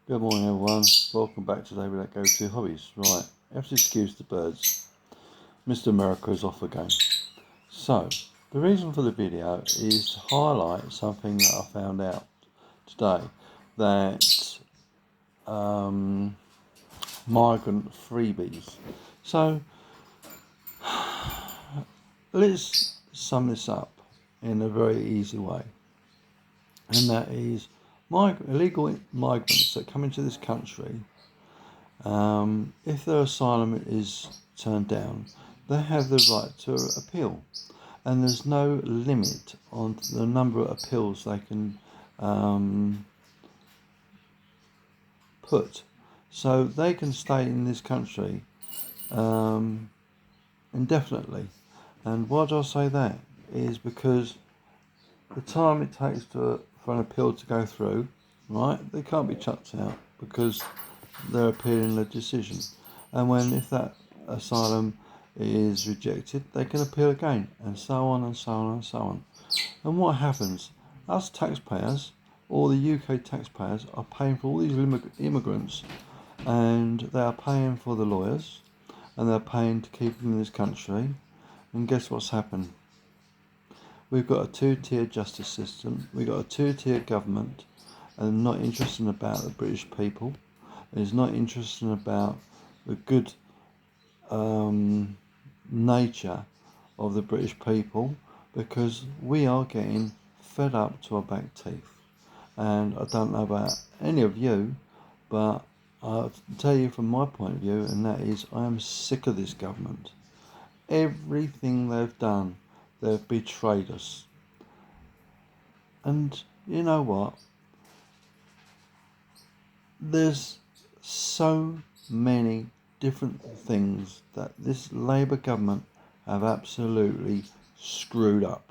Good morning everyone, welcome back to David at Go-To Hobbies. Right, you have to excuse the birds. Mr. America is off again. So, the reason for the video is to highlight something that I found out today. That migrant freebies. So, let's sum this up in a very easy way. And that is illegal migrants that come into this country, if their asylum is turned down, they have the right to appeal, and there's no limit on the number of appeals they can put. So they can stay in this country indefinitely. And why do I say that? Is because the time it takes for an appeal to go through, right, they can't be chucked out because they're appealing the decision. And if that asylum is rejected, they can appeal again, and so on and so on and so on. And what happens? Us taxpayers, or the UK taxpayers, are paying for all these immigrants, and they are paying for the lawyers, and they're paying to keep them in this country. And guess what's happened? We've got a two-tier justice system, we've got a two-tier government, and not interested about the British people. Is not interested about the good nature of the British people, because we are getting fed up to our back teeth. And I don't know about any of you, but I'll tell you from my point of view, and that is I am sick of this government. Everything they've done, they've betrayed us. And you know what? There's so many different things that this Labour government have absolutely screwed up.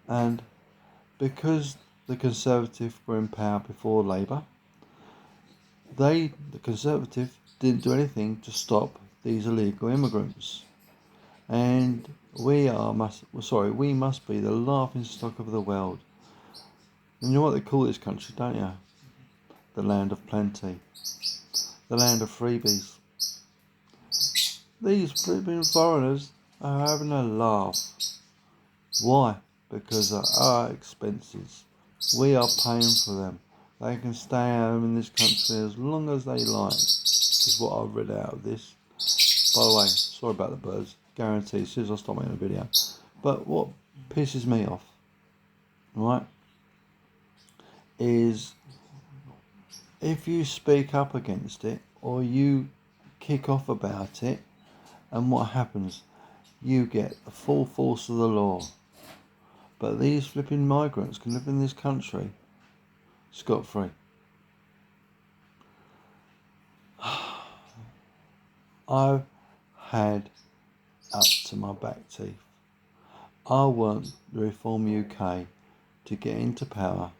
And because the Conservative were in power before Labour, the Conservative didn't do anything to stop these illegal immigrants. And we must be the laughing stock of the world. And you know what they call this country, don't you? The land of plenty. The land of freebies. These foreigners are having a laugh. Why? Because of our expenses. We are paying for them. They can stay home in this country as long as they like. Is what I've read out of this. By the way, sorry about the birds. Guarantee as soon as I stop making a video. But what pisses me off, right, is if you speak up against it or you kick off about it, and what happens? You get the full force of the law. But these flipping migrants can live in this country scot-free. I've had up to my back teeth. I want the Reform UK to get into power,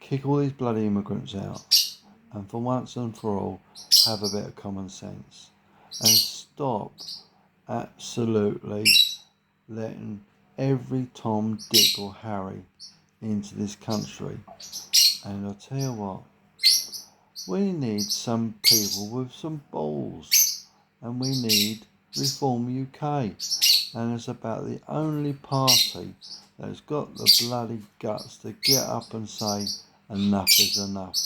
kick all these bloody immigrants out, and for once and for all have a bit of common sense and stop absolutely letting every Tom, Dick or Harry into this country. And I'll tell you what, we need some people with some balls, and we need Reform UK, and it's about the only party that's got the bloody guts to get up and say enough is enough.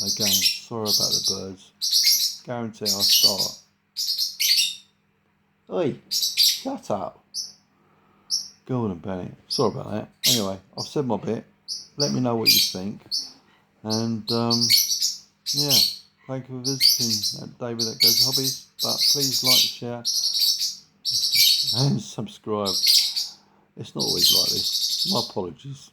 Again, sorry about the birds. Guarantee I'll start. Oi, shut up. Gordon Bennett. Sorry about that. Anyway, I've said my bit. Let me know what you think. And yeah, thank you for visiting at David at Go-To Hobbies. But please like, share, and subscribe. It's not always like this. My apologies.